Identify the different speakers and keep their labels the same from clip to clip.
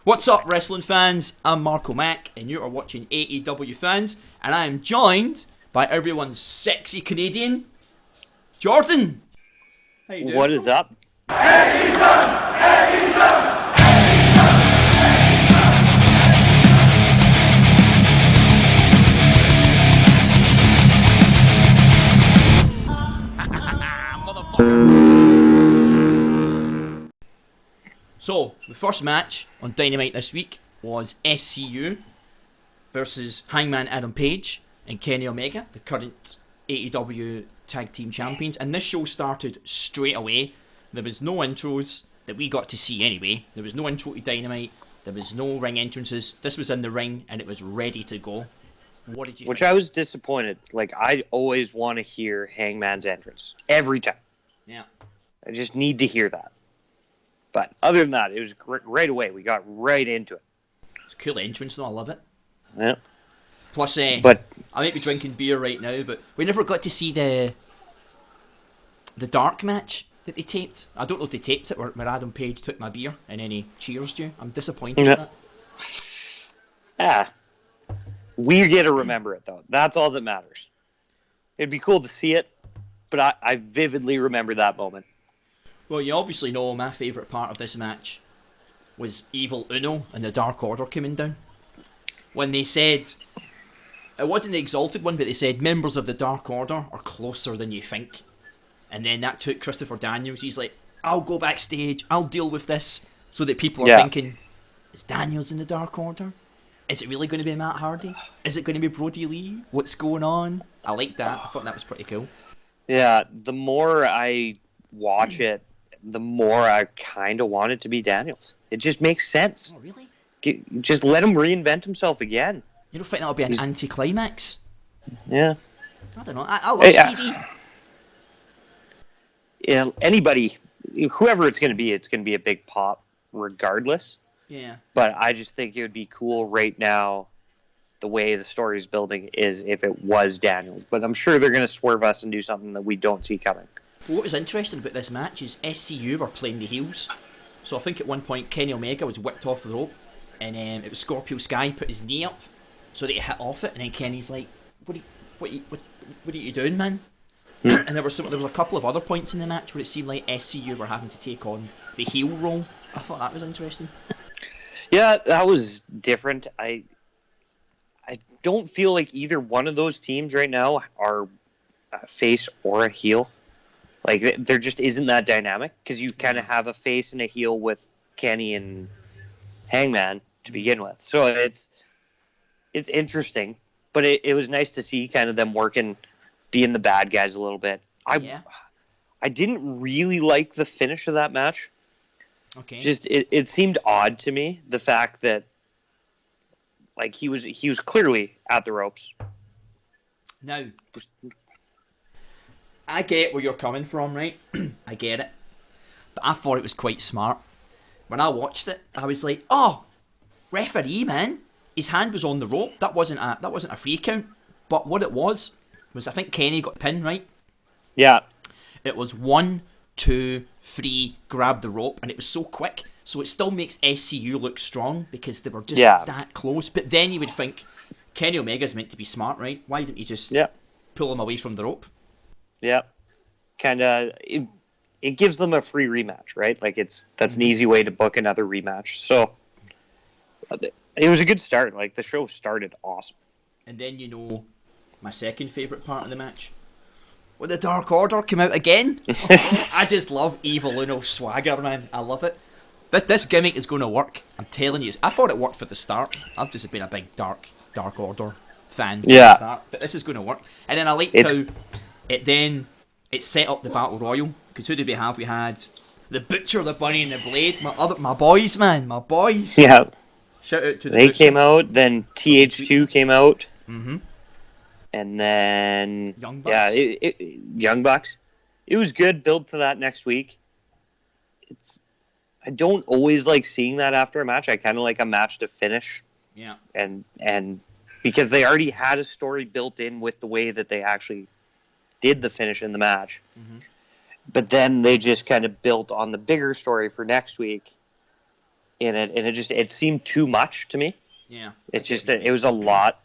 Speaker 1: What's up, wrestling fans? I'm Markomac, and you are watching AEWFans, and I am joined by everyone's sexy Canadian, Jordan. How you doing?
Speaker 2: What is up?
Speaker 1: So, the first match on Dynamite this week was SCU versus Hangman Adam Page and Kenny Omega, the current AEW Tag Team Champions. And this show started straight away. There was no intros that we got to see anyway. There was no intro to Dynamite. There was no ring entrances. This was in the ring and it was ready to go. What did you think?
Speaker 2: I was disappointed. Like, I always want to hear Hangman's entrance. Every time.
Speaker 1: Yeah.
Speaker 2: I just need to hear that. But other than that, it was right away. We got right into it.
Speaker 1: It's a cool entrance though, I love it.
Speaker 2: Yeah.
Speaker 1: Plus,
Speaker 2: but
Speaker 1: I might be drinking beer right now, but we never got to see the dark match that they taped. I don't know if they taped it or where Adam Page took my beer and then he cheersed you. I'm disappointed in that.
Speaker 2: Yeah. We get to remember it, though. That's all that matters. It'd be cool to see it, but I vividly remember that moment.
Speaker 1: Well, you obviously know my favourite part of this match was Evil Uno and the Dark Order coming down. When they said, it wasn't the Exalted one, but they said, members of the Dark Order are closer than you think. And then that took Christopher Daniels. He's like, I'll go backstage, I'll deal with this. So that people are thinking, is Daniels in the Dark Order? Is it really going to be Matt Hardy? Is it going to be Brody Lee? What's going on? I liked that. I thought that was pretty cool.
Speaker 2: Yeah, the more I watch it, the more I kind of want it to be Daniels. It just makes sense.
Speaker 1: Oh, really?
Speaker 2: Just let him reinvent himself again.
Speaker 1: You don't think that'll be an anticlimax?
Speaker 2: Yeah.
Speaker 1: I don't know. I love CD.
Speaker 2: Yeah, anybody, whoever it's going to be a big pop regardless.
Speaker 1: Yeah.
Speaker 2: But I just think it would be cool right now, the way the story is building, is if it was Daniels. But I'm sure they're going to swerve us and do something that we don't see coming.
Speaker 1: Well, what was interesting about this match is SCU were playing the heels. So I think at one point Kenny Omega was whipped off the rope, and it was Scorpio Sky put his knee up so that he hit off it, and then Kenny's like, "What are you doing, man?" And there was a couple of other points in the match where it seemed like SCU were having to take on the heel role. I thought that was interesting.
Speaker 2: Yeah, that was different. I don't feel like either one of those teams right now are a face or a heel. Like, there just isn't that dynamic, because you kind of have a face and a heel with Kenny and Hangman to begin with. So it's interesting, but it was nice to see kind of them working, being the bad guys a little bit. I didn't really like the finish of that match.
Speaker 1: Okay.
Speaker 2: Just it seemed odd to me, the fact that, like, he was clearly at the ropes.
Speaker 1: Now, I get where you're coming from, right? I get it. But I thought it was quite smart. When I watched it, I was like, oh, referee, man. His hand was on the rope. That wasn't a free count. But what it was I think Kenny got pinned, right?
Speaker 2: Yeah.
Speaker 1: It was 1, 2, 3, grab the rope, and it was so quick. So it still makes SCU look strong because they were just that close. But then you would think, Kenny Omega's meant to be smart, right? Why didn't you just pull him away from the rope?
Speaker 2: Yeah. Kind of, it gives them a free rematch, right? Like, that's an easy way to book another rematch. So it was a good start. Like, the show started awesome.
Speaker 1: And then, my second favourite part of the match, when the Dark Order came out again. I just love Evil Uno swagger, man. I love it. This gimmick is going to work. I'm telling you. I thought it worked for the start. I've just been a big Dark Order fan from the start. But this is going to work. And then I liked how it set up the Battle Royal. Because who did we have? We had the Butcher, the Bunny, and the Blade. My boys, man. My boys.
Speaker 2: Yeah.
Speaker 1: Shout out to the
Speaker 2: They
Speaker 1: Butcher.
Speaker 2: came out. Then TH2 came out.
Speaker 1: Mm-hmm.
Speaker 2: And then
Speaker 1: Young Bucks.
Speaker 2: Young Bucks. It was good. Build to that next week. I don't always like seeing that after a match. I kind of like a match to finish.
Speaker 1: Yeah.
Speaker 2: And because they already had a story built in with the way that they actually did the finish in the match. Mm-hmm. But then they just kind of built on the bigger story for next week. in it, and it seemed too much to me.
Speaker 1: Yeah.
Speaker 2: It was a lot.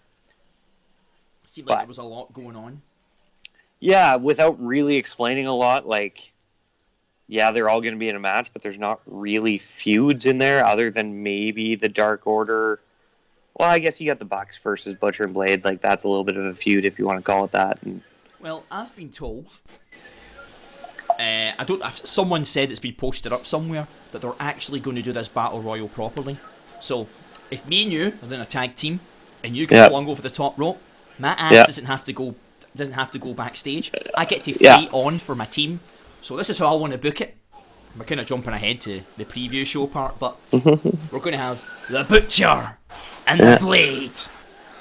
Speaker 1: It seemed like there was a lot going on.
Speaker 2: Yeah, without really explaining a lot, like, yeah, they're all going to be in a match, but there's not really feuds in there other than maybe the Dark Order. Well, I guess you got the Bucks versus Butcher and Blade. Like, that's a little bit of a feud if you want to call it that. And...
Speaker 1: Well, I've been told. Someone said it's been posted up somewhere that they're actually going to do this battle royal properly. So, if me and you are in a tag team and you get flung over the top rope, my ass doesn't have to go backstage. I get to fight on for my team. So this is how I want to book it. We're kind of jumping ahead to the preview show part, but we're going to have the Butcher and the Blade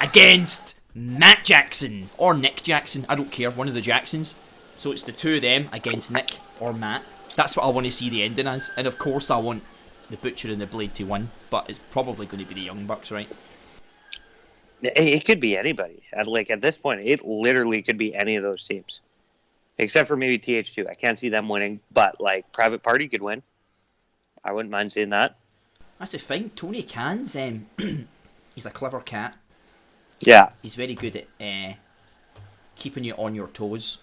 Speaker 1: against Matt Jackson or Nick Jackson. I don't care, one of the Jacksons. So it's the two of them against Nick or Matt. That's what I want to see the ending as. And of course I want the Butcher and the Blade to win, but it's probably going to be the Young Bucks, right?
Speaker 2: It could be anybody. At this point, it literally could be any of those teams. Except for maybe TH2. I can't see them winning, but, like, Private Party could win. I wouldn't mind seeing that.
Speaker 1: That's the thing. Tony Khan's, he's a clever cat.
Speaker 2: Yeah.
Speaker 1: He's very good at keeping you on your toes.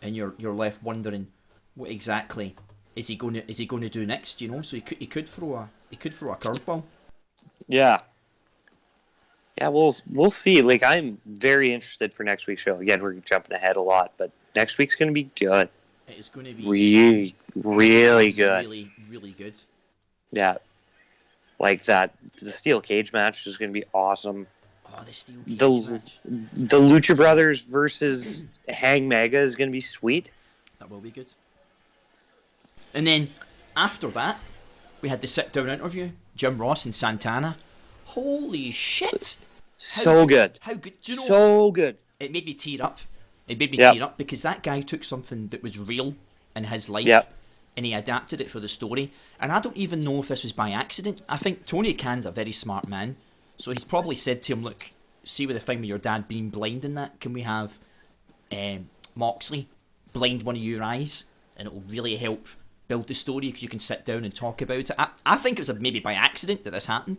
Speaker 1: And you're left wondering what exactly is he going to do next, you know? So he could throw a curveball.
Speaker 2: Yeah. Yeah, we'll see. Like, I'm very interested for next week's show. Again, we're jumping ahead a lot, but next week's going to be good.
Speaker 1: It is going to be
Speaker 2: really, really good.
Speaker 1: Really, really good.
Speaker 2: Yeah. Like that, the steel cage match is going to be awesome.
Speaker 1: Oh, the steel cage match.
Speaker 2: The Lucha Brothers versus Hang Mega is going to be sweet.
Speaker 1: That will be good. And then, after that, we had the sit-down interview. Jim Ross and Santana. Holy shit!
Speaker 2: So good.
Speaker 1: How good? Do you know
Speaker 2: so good.
Speaker 1: It made me tear up. It made me tear up because that guy took something that was real in his life and he adapted it for the story. And I don't even know if this was by accident. I think Tony Khan's a very smart man. So he's probably said to him, look, see with the thing with your dad being blind in that, can we have Moxley blind one of your eyes? And it will really help build the story because you can sit down and talk about it. I think it was maybe by accident that this happened.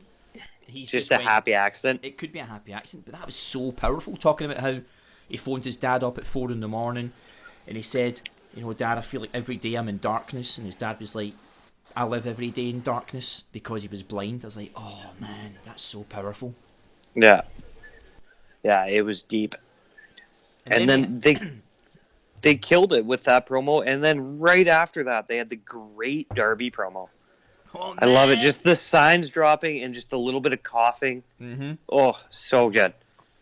Speaker 1: He's
Speaker 2: just a happy accident.
Speaker 1: It could be a happy accident, but that was so powerful. Talking about how he phoned his dad up at 4 a.m. and he said, you know, Dad, I feel like every day I'm in darkness. And his dad was like, I live every day in darkness because he was blind. I was like, oh man, that's so powerful.
Speaker 2: Yeah. Yeah, it was deep. And then they killed it with that promo. And then right after that, they had the great Darby promo.
Speaker 1: Oh,
Speaker 2: I love it. Just the signs dropping and just a little bit of coughing.
Speaker 1: Mm-hmm.
Speaker 2: Oh, so good.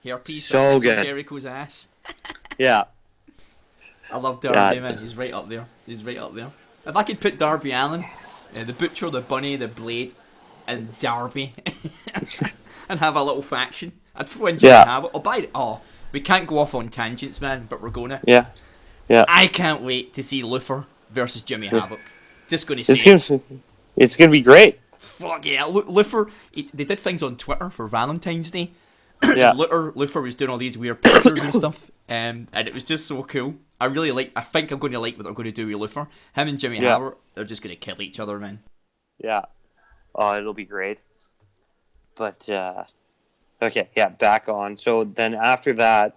Speaker 1: Hairpiece
Speaker 2: so good.
Speaker 1: Jericho's ass.
Speaker 2: Yeah.
Speaker 1: I love Darby, man. He's right up there. If I could put Darby Allin, the Butcher, the Bunny, the Blade, and Darby, and have a little faction, I'd throw in Jimmy Havoc. We can't go off on tangents, man, but we're gonna.
Speaker 2: Yeah.
Speaker 1: I can't wait to see Luther versus Jimmy Havoc. Just gonna see it.
Speaker 2: It's going to be great.
Speaker 1: Fuck yeah. Luther, they did things on Twitter for Valentine's Day.
Speaker 2: Yeah.
Speaker 1: Luther was doing all these weird pictures and stuff. And it was just so cool. I think I'm going to like what they're going to do with Luther. Him and Jimmy Howard, they're just going to kill each other, man.
Speaker 2: Yeah. Oh, it'll be great. But, okay, yeah, back on. So then after that,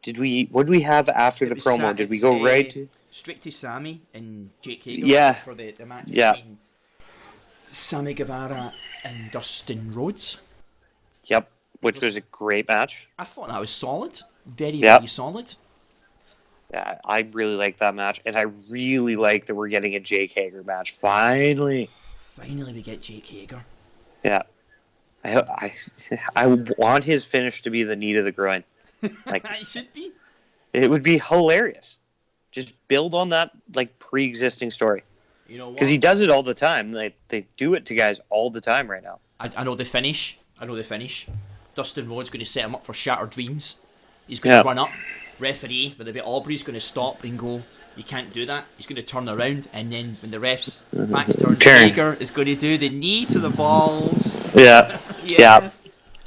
Speaker 2: what did we have after the promo? Did we go right to...
Speaker 1: Straight to Sammy and Jake Hager for the match between Sammy Guevara and Dustin Rhodes.
Speaker 2: Yep, which was a great match.
Speaker 1: I thought that was solid. Very, very solid.
Speaker 2: Yeah, I really like that match, and I really like that we're getting a Jake Hager match. Finally we get Jake Hager. Yeah. I want his finish to be the knee to the groin. Like,
Speaker 1: it should be.
Speaker 2: It would be hilarious. Just build on that, like, pre-existing story.
Speaker 1: You know what?
Speaker 2: Because he does it all the time. Like, they do it to guys all the time right now.
Speaker 1: I know the finish. Dustin Rhodes going to set him up for Shattered Dreams. He's going to run up. Referee, with a bit Aubrey's going to stop and go, you can't do that. He's going to turn around. And then when the ref's back's turned, Hager is going to do the knee to the balls.
Speaker 2: Yeah. Yeah.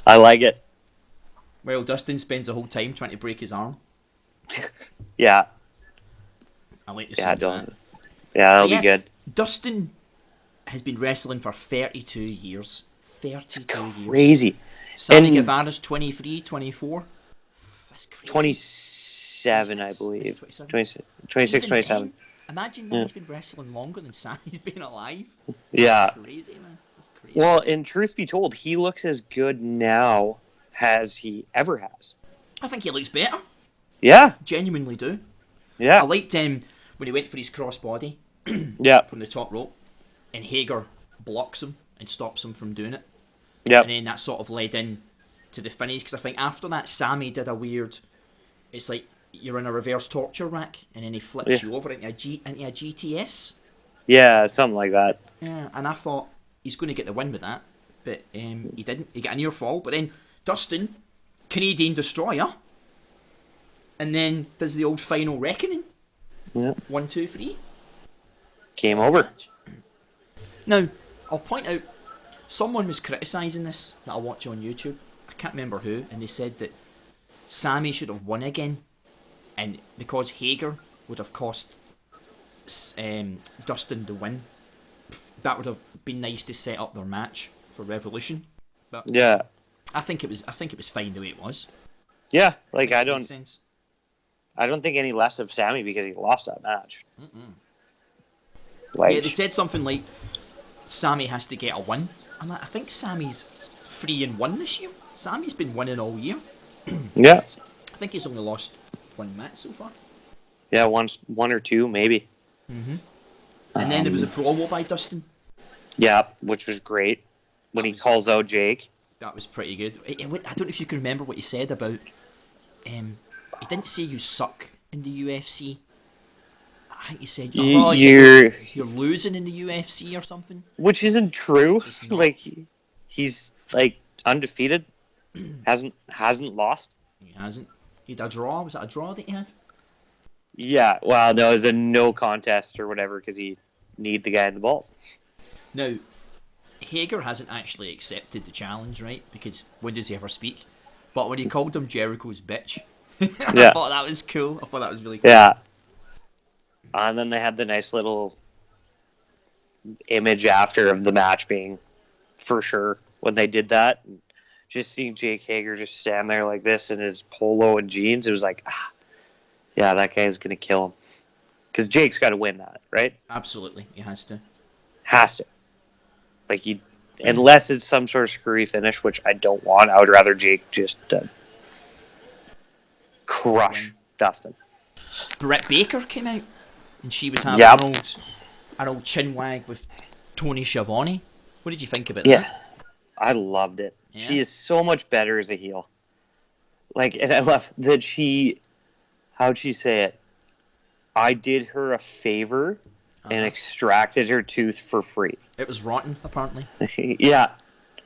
Speaker 2: I like it.
Speaker 1: Well, Dustin spends the whole time trying to break his arm.
Speaker 2: Yeah.
Speaker 1: I like to see that.
Speaker 2: Yeah, that'll be good.
Speaker 1: Dustin has been wrestling for 32 years. 32 years.
Speaker 2: Crazy.
Speaker 1: Sammy
Speaker 2: And
Speaker 1: Guevara's 23, 24. That's crazy.
Speaker 2: 27, I
Speaker 1: 26.
Speaker 2: believe.
Speaker 1: Is it 27?
Speaker 2: 26,
Speaker 1: Even
Speaker 2: 27.
Speaker 1: then, imagine man's been wrestling longer than Sammy's been alive.
Speaker 2: Yeah.
Speaker 1: That's crazy, man. That's crazy.
Speaker 2: Well, and truth be told, he looks as good now as he ever has.
Speaker 1: I think he looks better.
Speaker 2: Yeah.
Speaker 1: Genuinely do.
Speaker 2: Yeah.
Speaker 1: I liked him when he went for his crossbody
Speaker 2: Yeah.
Speaker 1: from the top rope, and Hager blocks him and stops him from doing it.
Speaker 2: Yeah.
Speaker 1: And then that sort of led in to the finish, because I think after that, Sammy did a weird, it's like you're in a reverse torture rack, and then he flips you over into a GTS.
Speaker 2: Yeah, something like that.
Speaker 1: Yeah, and I thought he's going to get the win with that, but he didn't. He got a near fall, but then Dustin, Canadian Destroyer, and then does the old final reckoning.
Speaker 2: Yeah.
Speaker 1: 1, 2, 3.
Speaker 2: Game over.
Speaker 1: Now, I'll point out, someone was criticising this that I watch on YouTube. I can't remember who, and they said that Sammy should have won again, and because Hager would have cost Dustin the win, that would have been nice to set up their match for Revolution. But
Speaker 2: Yeah.
Speaker 1: I think it was fine the way it was.
Speaker 2: Yeah. Like I
Speaker 1: It made
Speaker 2: don't
Speaker 1: sense.
Speaker 2: think any less of Sammy because he lost that match. Like
Speaker 1: Yeah, they said something like Sammy has to get a win. And I think Sammy's 3-1 this year. Sammy's been winning all year.
Speaker 2: yeah.
Speaker 1: I think he's only lost one match so far.
Speaker 2: Yeah, one or two maybe.
Speaker 1: And then there was a promo by Dustin.
Speaker 2: Yeah, which was great when he calls out Jake.
Speaker 1: That was pretty good. I don't know if you can remember what he said about. He didn't say you suck in the UFC. I think he said, you're losing in the UFC or something.
Speaker 2: Which isn't true.
Speaker 1: It's not.
Speaker 2: Like he's like undefeated, hasn't lost.
Speaker 1: He hasn't. He had a draw. Was that a draw that he had?
Speaker 2: Yeah, well, no, it was a no contest or whatever because he kneed the guy in the balls.
Speaker 1: Now, Hager hasn't actually accepted the challenge, right? Because when does he ever speak? But when he called him Jericho's bitch, I thought that was cool. I thought that was really cool.
Speaker 2: Yeah. And then they had the nice little image after of the match being for sure when they did that. And just seeing Jake Hager just stand there like this in his polo and jeans, it was like, yeah, that guy's going to kill him. Because Jake's got to win that, right?
Speaker 1: Absolutely, he has to.
Speaker 2: Has to. Like, unless it's some sort of screwy finish, which I don't want, I would rather Jake just crush Dustin.
Speaker 1: Britt Baker came out, and she was having an old chin wag with Tony Schiavone. What did you think about that?
Speaker 2: I loved it.
Speaker 1: Yeah.
Speaker 2: She is so much better as a heel. Like, and I love that how'd she say it? I did her a favor and extracted her tooth for free.
Speaker 1: It was rotten, apparently.
Speaker 2: Yeah.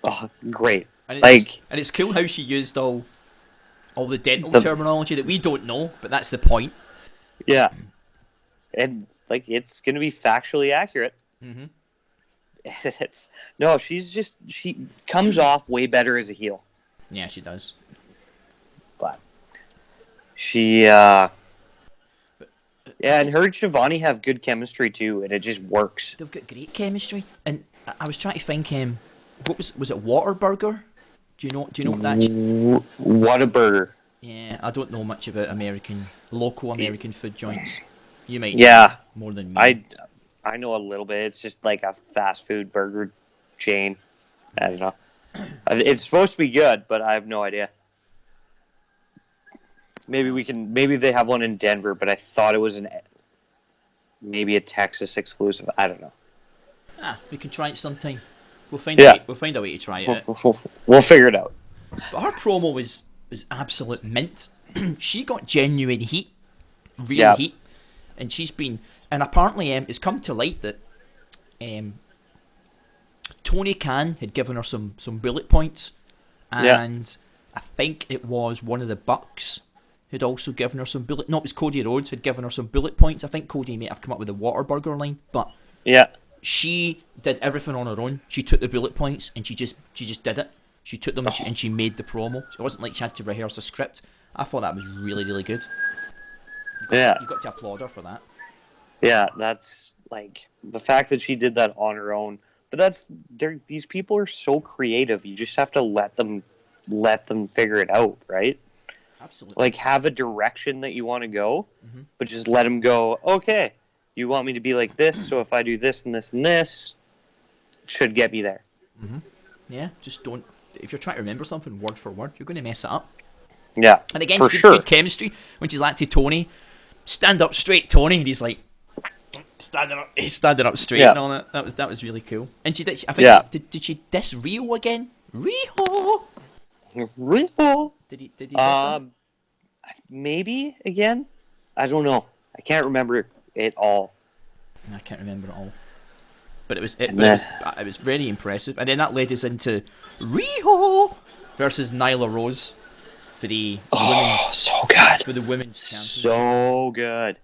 Speaker 2: Oh, great.
Speaker 1: And
Speaker 2: it's,
Speaker 1: and it's cool how she used all the dental terminology that we don't know, but that's the point.
Speaker 2: Yeah. And, like, it's going to be factually accurate. She comes off way better as a heel.
Speaker 1: Yeah, she does.
Speaker 2: But and her and Shivani have good chemistry too, and it just works.
Speaker 1: They've got great chemistry. And I was trying to think, what was it Whataburger? Do you know what that's?
Speaker 2: Whataburger.
Speaker 1: Yeah, I don't know much about local American food joints. You might
Speaker 2: know
Speaker 1: more than me.
Speaker 2: I know a little bit. It's just like a fast food burger chain. I don't know. It's supposed to be good, but I have no idea. Maybe they have one in Denver, but I thought it was maybe a Texas exclusive. I don't know.
Speaker 1: We can try it sometime. We'll find a way to try it out.
Speaker 2: We'll figure it out.
Speaker 1: But her promo was absolute mint. She got genuine heat, heat, and and apparently it's come to light that Tony Khan had given her some bullet points, and I think it was one of the Bucks who'd also given her some bullet. No, it was Cody Rhodes had given her some bullet points. I think Cody may have come up with the Whataburger line, but she did everything on her own. She took the bullet points and she just did it. She took them and she made the promo. It wasn't like she had to rehearse a script. I thought that was really, really good. You got to applaud her for that.
Speaker 2: Yeah, that's like the fact that she did that on her own But these people are so creative. You just have to let them figure it out, right?
Speaker 1: Absolutely.
Speaker 2: Like, have a direction that you want to go, but just let them go, okay, you want me to be like this, so if I do this and this and this, it should get me there.
Speaker 1: Yeah, just don't. If you're trying to remember something word for word, you're going to mess it up.
Speaker 2: Yeah,
Speaker 1: and again,
Speaker 2: for
Speaker 1: it's
Speaker 2: sure.
Speaker 1: Good chemistry when she's like to Tony, stand up straight, Tony, and he's like he's standing up straight and all that. That was really cool. And she did. I think did she diss Riho again? Riho. Did he diss her?
Speaker 2: Maybe again. I don't know. I can't remember it all.
Speaker 1: I can't remember it all. But it was very impressive. And then that led us into Riho versus Nyla Rose for the women's championship.
Speaker 2: So good.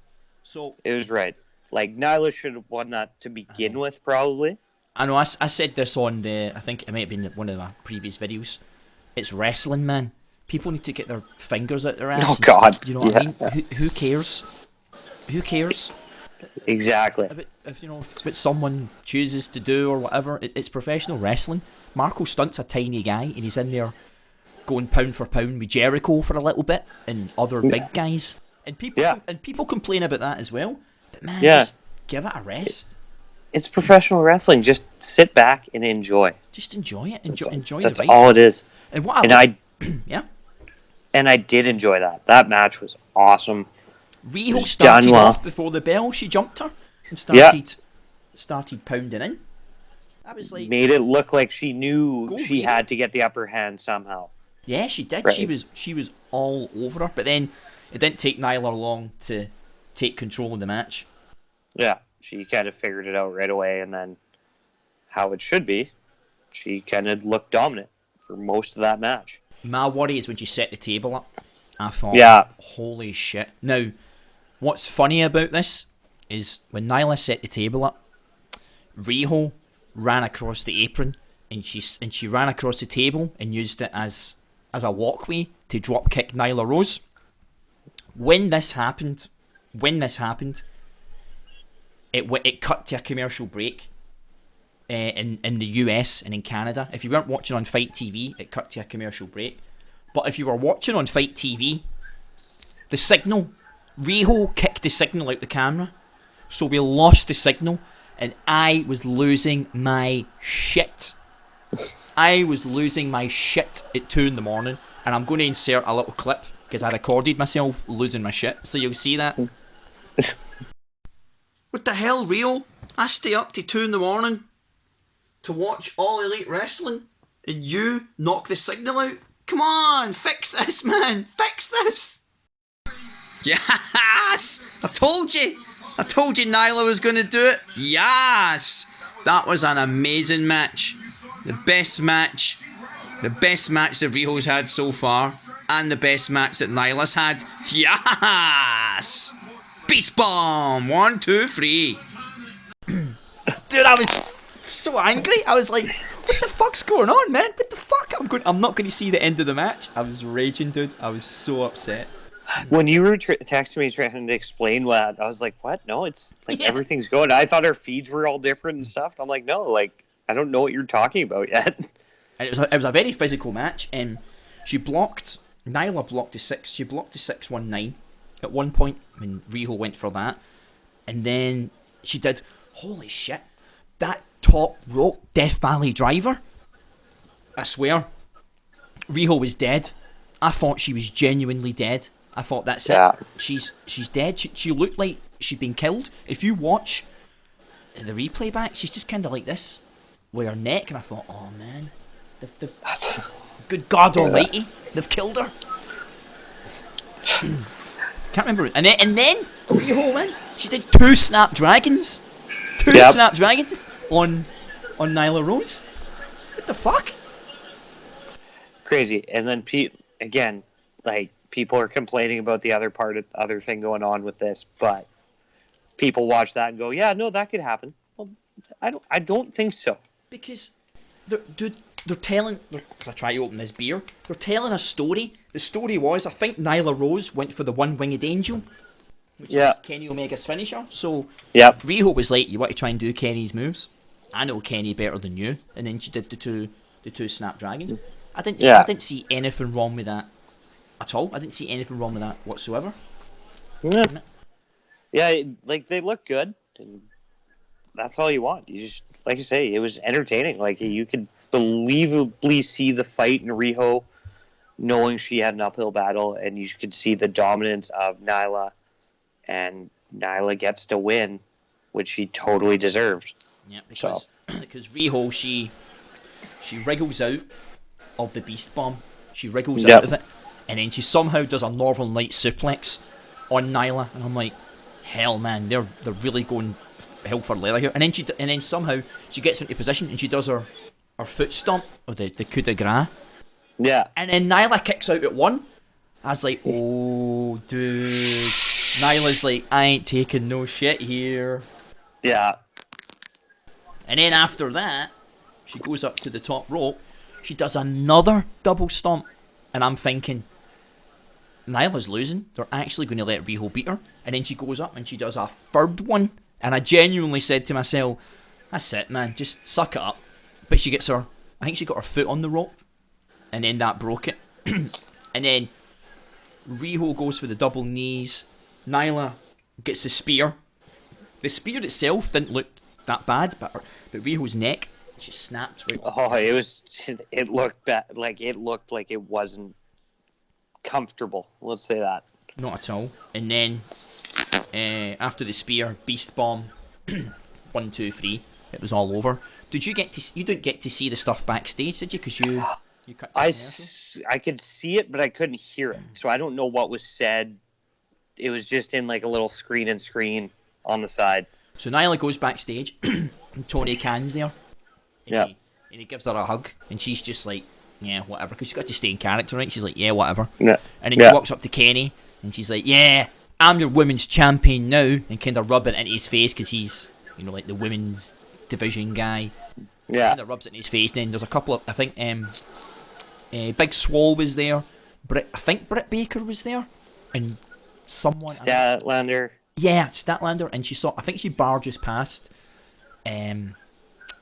Speaker 1: So
Speaker 2: it was right. Like, Nyla should have won that to begin with, probably.
Speaker 1: I know. I said this on I think it might have been one of my previous videos. It's wrestling, man. People need to get their fingers out their ass.
Speaker 2: Oh God!
Speaker 1: You know what I mean? Who cares? Who cares?
Speaker 2: Exactly.
Speaker 1: If what someone chooses to do or whatever, it's professional wrestling. Marco Stunt's a tiny guy, and he's in there going pound for pound with Jericho for a little bit, and other big guys. And people complain about that as well. But man, just give it a rest.
Speaker 2: It's professional wrestling. Just sit back and enjoy.
Speaker 1: Just enjoy it. Enjoy
Speaker 2: that's
Speaker 1: the
Speaker 2: all it is.
Speaker 1: And
Speaker 2: And I did enjoy that. That match was awesome.
Speaker 1: Riho started off before the bell. She jumped her and started pounding in. That was like,
Speaker 2: made it look like she knew she had to get the upper hand somehow.
Speaker 1: Yeah, she did.
Speaker 2: Right.
Speaker 1: She was all over her. But then it didn't take Nyla long to take control of the match.
Speaker 2: Yeah, she kind of figured it out right away, and then how it should be, she kind of looked dominant for most of that match.
Speaker 1: My worry is when she set the table up. I thought, holy shit. Now, what's funny about this is when Nyla set the table up, Riho ran across the apron and she ran across the table and used it as a walkway to drop kick Nyla Rose. When this happened, it cut to a commercial break in the US and in Canada. If you weren't watching on Fight TV, it cut to a commercial break. But if you were watching on Fight TV, the signal, Rehaul kicked the signal out the camera, so we lost the signal, and I was losing my shit. I was losing my shit at 2 in the morning, and I'm going to insert a little clip because I recorded myself losing my shit, so you'll see that. What the hell, Rio? I stay up to 2 in the morning to watch All Elite Wrestling, and you knock the signal out? Come on, fix this, man! Fix this! Yes! I told you Nyla was going to do it. Yes! That was an amazing match. The best match that Riho's had so far, and the best match that Nyla's had. Yes! Beast Bomb! 1, 2, 3. Dude, I was so angry. I was like, what the fuck's going on, man? What the fuck? I'm not going to see the end of the match. I was raging, dude. I was so upset.
Speaker 2: When you were texting me trying to explain that, I was like, what? No, it's like everything's going. I thought our feeds were all different and stuff. I'm like, no, like, I don't know what you're talking about yet.
Speaker 1: And it was a very physical match, and Nyla blocked the 6. She blocked the 619 at one point when Riho went for that. And then she did, holy shit, that top rope Death Valley driver. I swear, Riho was dead. I thought she was genuinely dead. I thought that's it. She's dead. She looked like she'd been killed. If you watch the replay back, she's just kind of like this with her neck, and I thought, oh man, good God Almighty, they've killed her. Can't remember. And then Riho, man, she did 2 Snapdragons. 2 Snapdragons on Nyla Rose. What the fuck?
Speaker 2: Crazy. And then again, like, people are complaining about the other thing going on with this, but people watch that and go, yeah, no, that could happen. Well, I don't think so.
Speaker 1: Because they're telling, if I try to open this beer, they're telling a story. The story was, I think Nyla Rose went for the one-winged angel, which is Kenny Omega's finisher. So Riho was like, you want to try and do Kenny's moves? I know Kenny better than you, and then she did the two Snapdragons. I didn't see anything wrong with that at all. I didn't see anything wrong with that whatsoever.
Speaker 2: Yeah, like they look good, and that's all you want. You just, like you say, it was entertaining. Like you could believably see the fight in Riho, knowing she had an uphill battle, and you could see the dominance of Nyla, and Nyla gets to win, which she totally deserved.
Speaker 1: Yeah, because Rehaul, she wriggles out of the Beast Bomb. She wriggles out of it, and then she somehow does a Northern Light suplex on Nyla, and I'm like, hell, man, they're really going hell for leather here. And then somehow she gets into position and she does her foot stomp, or the coup de grace.
Speaker 2: Yeah.
Speaker 1: And then Nyla kicks out at one. I was like, oh, dude. Nyla's like, I ain't taking no shit here.
Speaker 2: Yeah.
Speaker 1: And then after that, she goes up to the top rope. She does another double stomp. And I'm thinking, Nyla's losing. They're actually going to let Riho beat her. And then she goes up and she does a third one. And I genuinely said to myself, that's it, man. Just suck it up. But she gets her, I think she got her foot on the rope. And then that broke it. And then Riho goes for the double knees. Nyla gets the spear. The spear itself didn't look that bad, but Riho's neck just snapped right.
Speaker 2: Oh, it looked bad. Like it looked like it wasn't comfortable. Let's say that.
Speaker 1: Not at all. And then after the spear, Beast Bomb, 1, 2, 3. It was all over. Did you get to? You didn't get to see the stuff backstage, did you? Because you cut.
Speaker 2: I could see it, but I couldn't hear it. So I don't know what was said. It was just in like a little screen on the side.
Speaker 1: So Nyla goes backstage, and Tony Khan's there. And he gives her a hug, and she's just like, yeah, whatever, because she's got to stay in character, right? She's like, yeah, whatever.
Speaker 2: Yeah.
Speaker 1: And then she walks up to Kenny, and she's like, yeah, I'm your women's champion now, and kind of rub it into his face, because he's, like the women's division guy.
Speaker 2: Yeah.
Speaker 1: Kind of rubs it in his face. Then there's a couple of, I think, Big Swole was there. I think Britt Baker was there, and someone.
Speaker 2: Statlander.
Speaker 1: Yeah, Statlander, and I think she barges past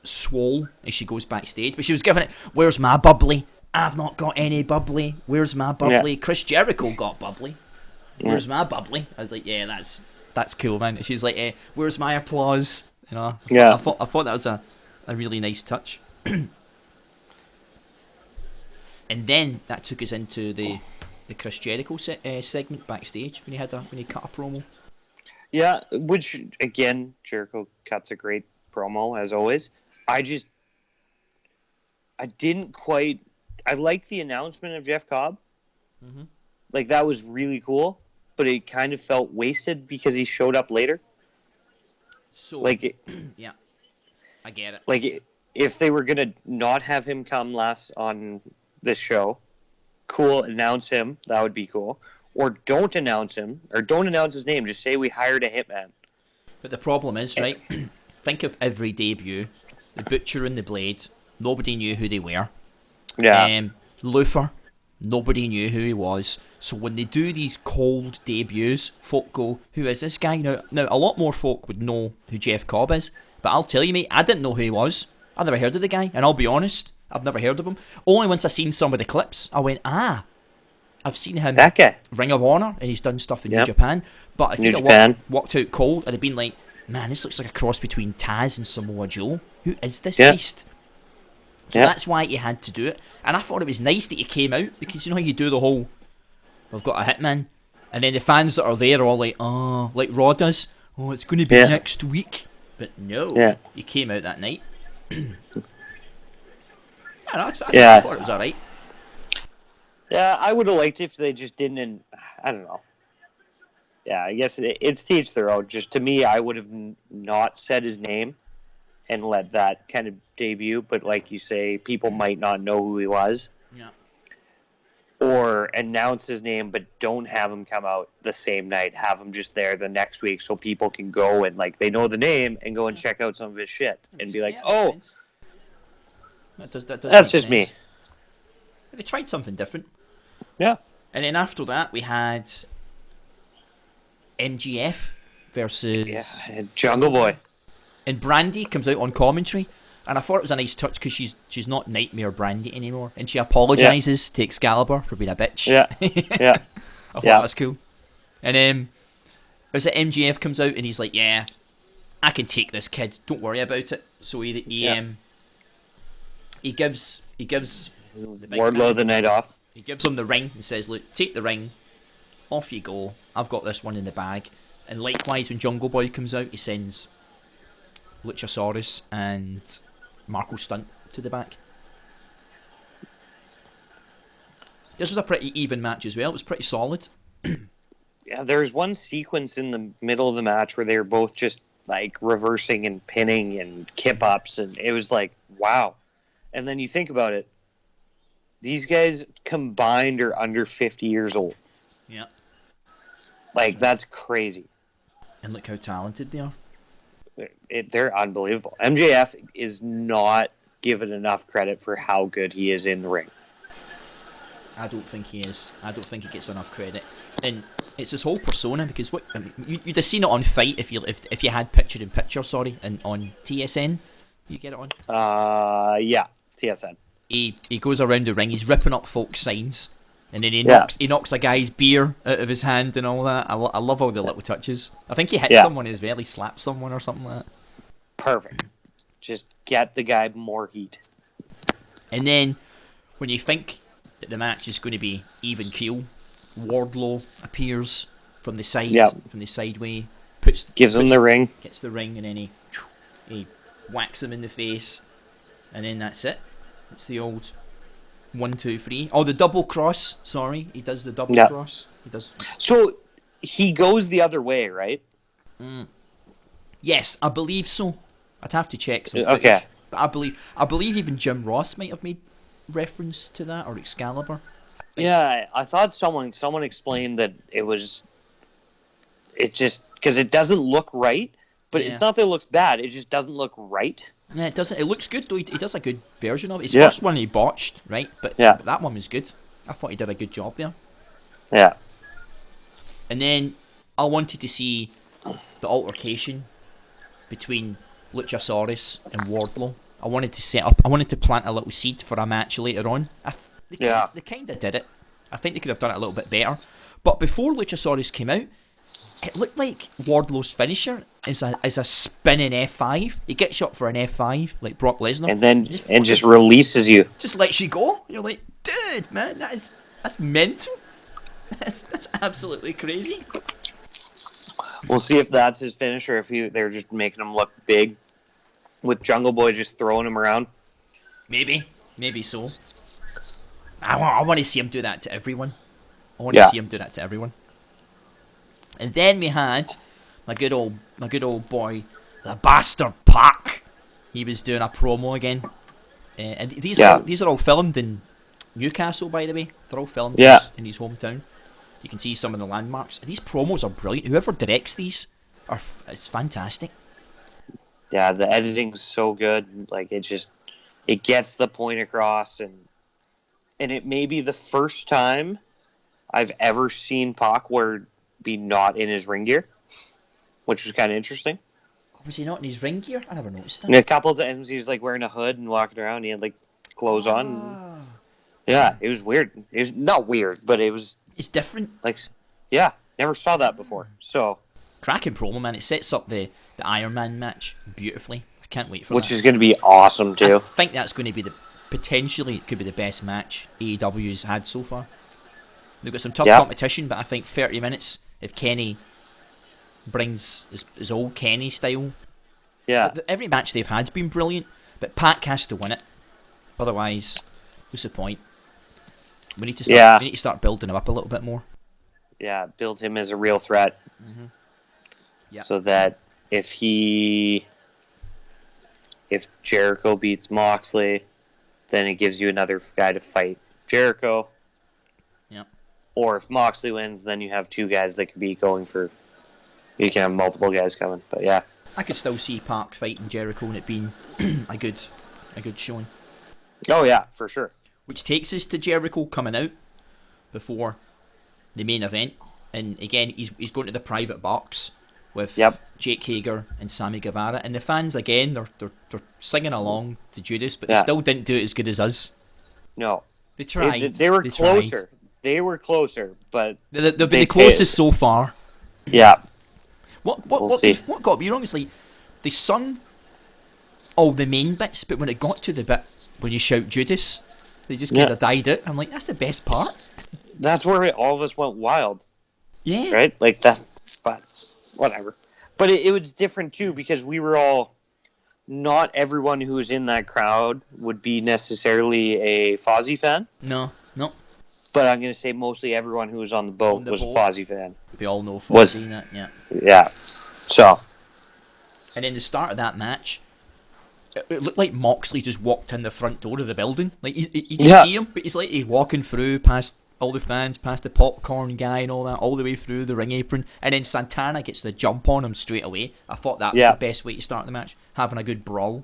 Speaker 1: Swole as she goes backstage, but she was giving it, where's my bubbly? I've not got any bubbly. Where's my bubbly? Yeah. Chris Jericho got bubbly. Where's my bubbly? I was like, yeah, that's cool, man. And she's like, where's my applause? I thought that was a really nice touch. And then that took us into the Chris Jericho segment backstage when he cut a promo.
Speaker 2: Yeah, which again, Jericho cuts a great promo as always. I like the announcement of Jeff Cobb. Mm-hmm. Like that was really cool, but it kind of felt wasted because he showed up later.
Speaker 1: So
Speaker 2: like,
Speaker 1: yeah, I get it.
Speaker 2: Like if they were gonna not have him come last on this show, cool, announce him. That would be cool. Or don't announce him, or don't announce his name. Just say we hired a hitman.
Speaker 1: But the problem is, right? Think of every debut. The Butcher and the Blade. Nobody knew who they were.
Speaker 2: Yeah.
Speaker 1: Luther. Nobody knew who he was. So when they do these cold debuts, folk go, who is this guy? Now, a lot more folk would know who Jeff Cobb is. But I'll tell you, mate, I didn't know who he was. I've never heard of the guy. And I'll be honest, I've never heard of him. Only once I seen some of the clips, I went, I've seen him
Speaker 2: that guy.
Speaker 1: Ring of Honor, and he's done stuff in New Japan. But if he'd walked out cold, I'd have been like, man, this looks like a cross between Taz and Samoa Joe. Who is this beast? So that's why he had to do it. And I thought it was nice that he came out, because you know how you do the whole, we've got a hitman, and then the fans that are there are all like, like Raw does, it's going to be next week. But no, he came out that night. I thought it was alright.
Speaker 2: Yeah, I would have liked it if they just didn't. I don't know. Yeah, I guess it's to each their own. Just to me, I would have not said his name and let that kind of debut. But like you say, people might not know who he was.
Speaker 1: Yeah.
Speaker 2: Or announce his name, but don't have him come out the same night. Have him just there the next week so people can go and like they know the name and go and check out some of his shit and be like, oh, that's just me.
Speaker 1: They tried something different.
Speaker 2: Yeah.
Speaker 1: And then after that, we had MGF versus
Speaker 2: Jungle Boy.
Speaker 1: And Brandy comes out on commentary. And I thought it was a nice touch because she's not Nightmare Brandy anymore, and she apologises to Excalibur for being a bitch.
Speaker 2: Yeah, yeah.
Speaker 1: I thought that was cool. And was it MJF comes out and he's like, "Yeah, I can take this, kid. Don't worry about it." So he gives
Speaker 2: Wardlow the night off.
Speaker 1: He gives him the ring and says, "Look, take the ring. Off you go. I've got this one in the bag." And likewise, when Jungle Boy comes out, he sends Luchasaurus and Marco Stunt to the back. This was a pretty even match as well. It was pretty solid.
Speaker 2: Yeah, there's one sequence in the middle of the match where they were both just like reversing and pinning and kip ups, and it was like, wow. And then you think about it, these guys combined are under 50 years old.
Speaker 1: Yeah.
Speaker 2: Like, that's crazy.
Speaker 1: And look how talented they are.
Speaker 2: They're unbelievable. MJF is not given enough credit for how good he is in the ring.
Speaker 1: I don't think he is. I don't think he gets enough credit. And it's his whole persona, because you'd have seen it on Fight if you had picture-in-picture, and on TSN. You get it on?
Speaker 2: Yeah, it's TSN.
Speaker 1: He goes around the ring, he's ripping up folks' signs, and then he knocks a guy's beer out of his hand and all that. I love all the little touches. I think he hits someone as well, he slaps someone or something like that.
Speaker 2: Perfect. Just get the guy more heat.
Speaker 1: And then, when you think that the match is going to be even keel, Wardlow appears from the side, from the sideway,
Speaker 2: gives him the ring,
Speaker 1: gets the ring, and then he whacks him in the face, and then that's it. It's the old 1, 2, 3. Oh, the double cross. Sorry, he does the double cross. He does.
Speaker 2: So he goes the other way, right?
Speaker 1: Yes, I believe so. I'd have to check some footage. Okay, but I believe even Jim Ross might have made reference to that, or Excalibur.
Speaker 2: Yeah, I thought someone explained that it just because it doesn't look right, but it's not that it looks bad. It just doesn't look right.
Speaker 1: Yeah, it doesn't. It looks good though. He does a good version of it. His first one he botched, right? But that one was good. I thought he did a good job there.
Speaker 2: Yeah.
Speaker 1: And then I wanted to see the altercation between Luchasaurus and Wardlow. I wanted to plant a little seed for a match later on. They kind of did it. I think they could have done it a little bit better. But before Luchasaurus came out, it looked like Wardlow's finisher is a spinning F5. He gets you up for an F5 like Brock Lesnar,
Speaker 2: and then just releases you.
Speaker 1: Just lets you go. You're like, dude, man, that's mental. That's absolutely crazy.
Speaker 2: We'll see if that's his finisher. If they're just making him look big, with Jungle Boy just throwing him around.
Speaker 1: Maybe so. I want to see him do that to everyone. And then we had my good old boy, the bastard Pac. He was doing a promo again, and these are all filmed in Newcastle, by the way. They're all filmed in his hometown. You can see some of the landmarks. These promos are brilliant. Whoever directs these it's fantastic.
Speaker 2: Yeah, the editing's so good. Like it gets the point across, and it may be the first time I've ever seen Pac be not in his ring gear, which was kind of interesting.
Speaker 1: Was he not in his ring gear? I never noticed that.
Speaker 2: And a couple of times he was like wearing a hood and walking around. He had like clothes on. Yeah, it was weird. It was not weird, but it's
Speaker 1: different.
Speaker 2: Like, never saw that before. So
Speaker 1: cracking promo, man. It sets up the Iron Man match beautifully. I can't wait for
Speaker 2: which
Speaker 1: that.
Speaker 2: Is going to be awesome too.
Speaker 1: I think that's going to be potentially it could be the best match AEW's had so far. They've got some tough competition, but I think 30 minutes, if Kenny brings his old Kenny style.
Speaker 2: Yeah.
Speaker 1: Every match they've had's been brilliant, but Pac has to win it. Otherwise, what's the point? We need to start building him up a little bit more.
Speaker 2: Yeah, build him as a real threat.
Speaker 1: Mm-hmm. Yeah.
Speaker 2: So that if Jericho beats Moxley, then it gives you another guy to fight Jericho.
Speaker 1: Yeah. Or
Speaker 2: if Moxley wins, then you have two guys that could be going for. You can have multiple guys coming, but yeah.
Speaker 1: I could still see Pac fighting Jericho and it being a good showing.
Speaker 2: Oh yeah, for sure.
Speaker 1: Which takes us to Jericho coming out before the main event, and again he's going to the private box with
Speaker 2: Yep.
Speaker 1: Jake Hager and Sammy Guevara, and the fans again they're singing along to Judas, but they
Speaker 2: Yeah.
Speaker 1: still didn't do it as good as us.
Speaker 2: No.
Speaker 1: They tried.
Speaker 2: They were
Speaker 1: They
Speaker 2: closer.
Speaker 1: tried.
Speaker 2: They were closer, but
Speaker 1: They've been the closest so far.
Speaker 2: Yeah.
Speaker 1: What
Speaker 2: see.
Speaker 1: got me wrong is like they sung all the main bits, but when it got to the bit when you shout Judas, they just kind of died out. I'm like, that's the best part.
Speaker 2: That's where all of us went wild.
Speaker 1: Yeah.
Speaker 2: Right? Like that's, but whatever. But it was different too because we were all. Not everyone who was in that crowd would be necessarily a Fozzy fan.
Speaker 1: No.
Speaker 2: But I'm going to say mostly everyone who was on the boat was a Fozzy fan.
Speaker 1: We all know Fozzy, yeah.
Speaker 2: Yeah. So.
Speaker 1: And in the start of that match, it looked like Moxley just walked in the front door of the building. Like, you just see him, but he's like he's walking through past all the fans, past the popcorn guy and all that, all the way through the ring apron. And then Santana gets the jump on him straight away. I thought that was the best way to start the match, having a good brawl.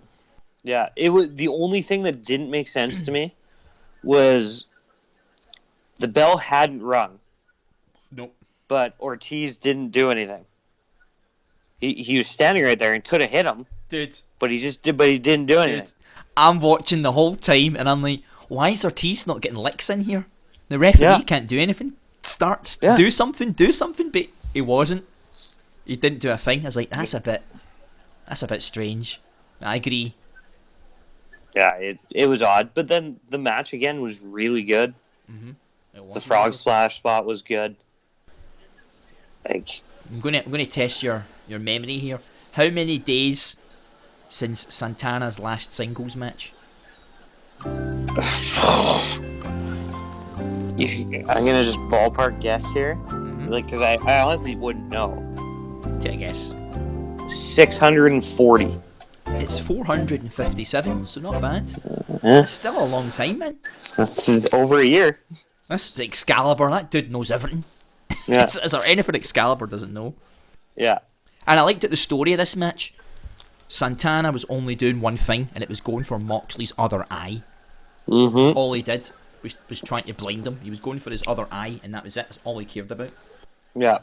Speaker 2: Yeah, it was the only thing that didn't make sense to me was the bell hadn't rung.
Speaker 1: Nope.
Speaker 2: But Ortiz didn't do anything. He was standing right there and could have hit him.
Speaker 1: Dude.
Speaker 2: But he didn't do anything.
Speaker 1: Dude. I'm watching the whole time and I'm like, why is Ortiz not getting licks in here? The referee can't do anything. Do something, but he wasn't. He didn't do a thing. I was like, that's a bit strange. I agree.
Speaker 2: Yeah, it was odd, but then the match again was really good.
Speaker 1: Mm-hmm.
Speaker 2: The frog splash spot was good. Like,
Speaker 1: I'm gonna test your memory here. How many days since Santana's last singles match?
Speaker 2: I'm gonna just ballpark guess here, like because I honestly wouldn't know.
Speaker 1: Take a guess.
Speaker 2: 640.
Speaker 1: It's 457, so not bad.
Speaker 2: Yeah.
Speaker 1: It's still a long time, man.
Speaker 2: That's over a year.
Speaker 1: That's Excalibur. That dude knows everything.
Speaker 2: Yeah.
Speaker 1: Is there anything Excalibur doesn't know?
Speaker 2: Yeah.
Speaker 1: And I liked the story of this match. Santana was only doing one thing, and it was going for Moxley's other eye.
Speaker 2: Mm-hmm.
Speaker 1: All he did was trying to blind him. He was going for his other eye, and that was it. That's all he cared about.
Speaker 2: Yeah.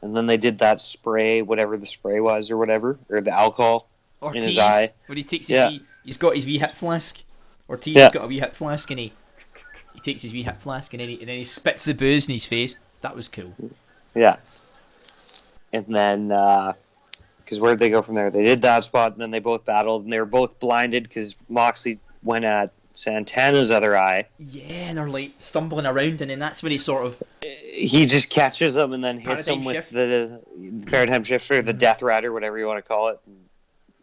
Speaker 2: And then they did that spray, whatever the spray was, or whatever, or the alcohol
Speaker 1: Ortiz,
Speaker 2: in his eye.
Speaker 1: When he takes his he's got his wee hip flask. Ortiz has got a wee hip flask, and he takes his wee hip flask, and then he spits the booze in his face. That was cool.
Speaker 2: Yeah. And then, because where'd they go from there? They did that spot, and then they both battled, and they were both blinded because Moxley went at Santana's other eye.
Speaker 1: Yeah, and they're like stumbling around, and then that's when he sort of...
Speaker 2: He just catches him and then hits him with the paradigm shift or the death rider, whatever you want to call it.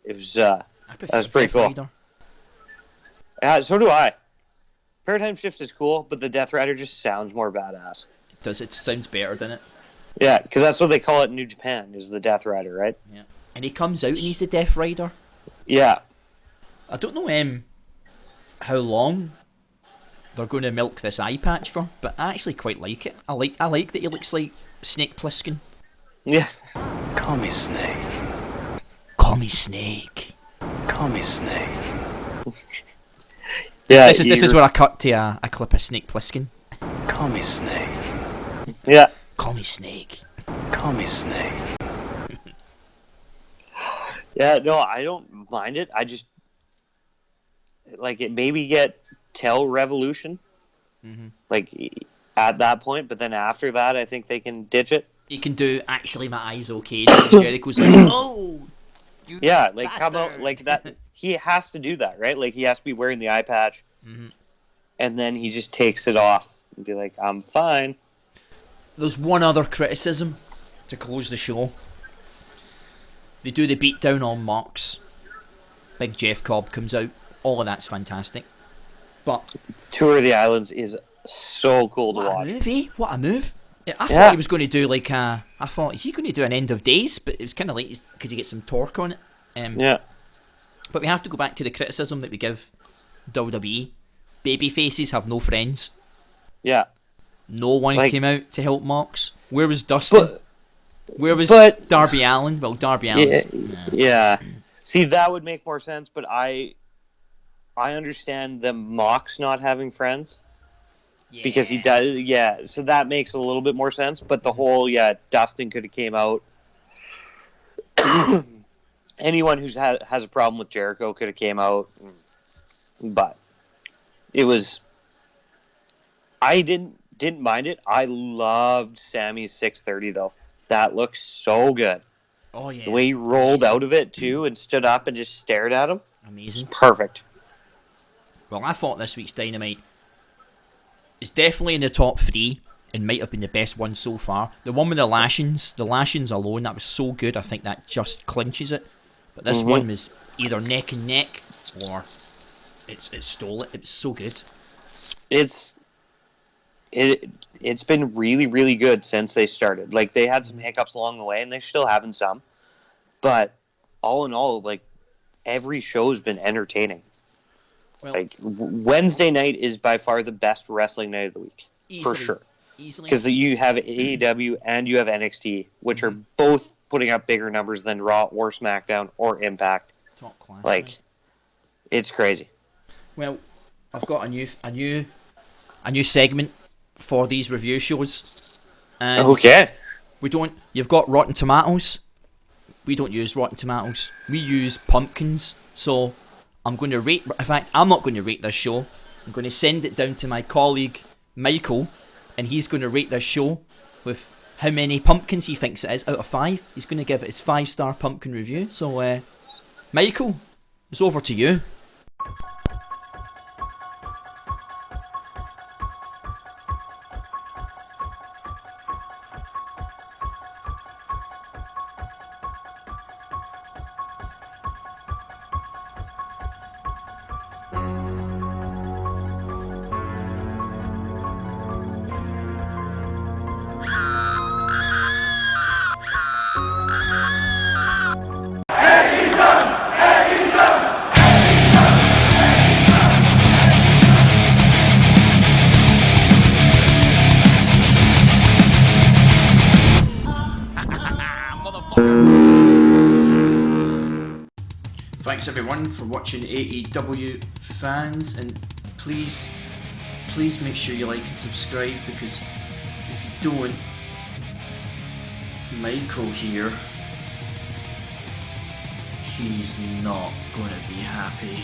Speaker 2: It was that was pretty cool. So do I. Paradigm shift is cool, but the death rider just sounds more badass.
Speaker 1: It sounds better, doesn't it?
Speaker 2: Yeah, because that's what they call it in New Japan, is the death rider, right?
Speaker 1: Yeah. And he comes out and he's the death rider.
Speaker 2: Yeah.
Speaker 1: I don't know how long they're going to milk this eye patch for, but I actually quite like it. I like that he looks like Snake Plissken.
Speaker 2: Yeah.
Speaker 3: Call me Snake.
Speaker 1: Call me Snake.
Speaker 3: Call me Snake.
Speaker 2: Yeah.
Speaker 1: This is where I cut to a clip of Snake Plissken.
Speaker 3: Call me Snake.
Speaker 2: Yeah.
Speaker 1: Call me Snake.
Speaker 3: Call me Snake.
Speaker 2: Yeah, no, I don't mind it. I just like it. Maybe get till Revolution, like at that point. But then after that, I think they can ditch it.
Speaker 1: He can do actually my eyes okay. Jericho's like, oh, you
Speaker 2: like
Speaker 1: bastard.
Speaker 2: come out like that. He has to do that, right? Like he has to be wearing the eye patch, and then he just takes it off and be like, "I'm fine."
Speaker 1: There's one other criticism to close the show. They do the beatdown on Mox. Big Jeff Cobb comes out. All of that's fantastic. But
Speaker 2: Tour of the Islands is so cool to watch.
Speaker 1: What a move, eh? What a move. I thought he was going to do like I thought, is he going to do an end of days? But it was kind of like, because he gets some torque on it.
Speaker 2: Yeah.
Speaker 1: But we have to go back to the criticism that we give WWE. Baby faces have no friends.
Speaker 2: Yeah.
Speaker 1: No one came out to help Mox. Where was Dustin? Where was Darby Allin? Well, Darby Allin's...
Speaker 2: Yeah. See, that would make more sense, but I understand the Mox not having friends. Yeah. Because he does, so that makes a little bit more sense. But the whole, Dustin could have came out anyone who has a problem with Jericho could have came out, but it was. I didn't mind it. I loved Sammy's 630 though. That looks so good.
Speaker 1: Oh yeah.
Speaker 2: The way he rolled out of it too and stood up and just stared at him.
Speaker 1: Amazing.
Speaker 2: Perfect.
Speaker 1: Well, I thought this week's Dynamite is definitely in the top 3 and might have been the best one so far. The one with the lashings alone, that was so good. I think that just clinches it. But this one was either neck and neck or it stole it. It was so good.
Speaker 2: It's been really, really good since they started. Like, they had some hiccups along the way, and they're still having some. But all in all, like, every show's been entertaining.
Speaker 1: Well,
Speaker 2: like, Wednesday night is by far the best wrestling night of the week.
Speaker 1: Easily,
Speaker 2: for sure.
Speaker 1: Easily.
Speaker 2: Because you have AEW and you have NXT, which are both putting up bigger numbers than Raw or SmackDown or Impact.
Speaker 1: Top class.
Speaker 2: Like, it's crazy.
Speaker 1: Well, I've got a new segment for these review shows. And
Speaker 2: okay.
Speaker 1: You've got Rotten Tomatoes. We don't use Rotten Tomatoes. We use pumpkins. So I'm going to rate. In fact, I'm not going to rate this show. I'm going to send it down to my colleague Michael, and he's going to rate this show with how many pumpkins he thinks it is out of 5. He's going to give it his 5-star pumpkin review. So, Michael, it's over to you. Thanks everyone for watching AEW fans, and please make sure you like and subscribe, because if you don't, Michael here, he's not gonna be happy.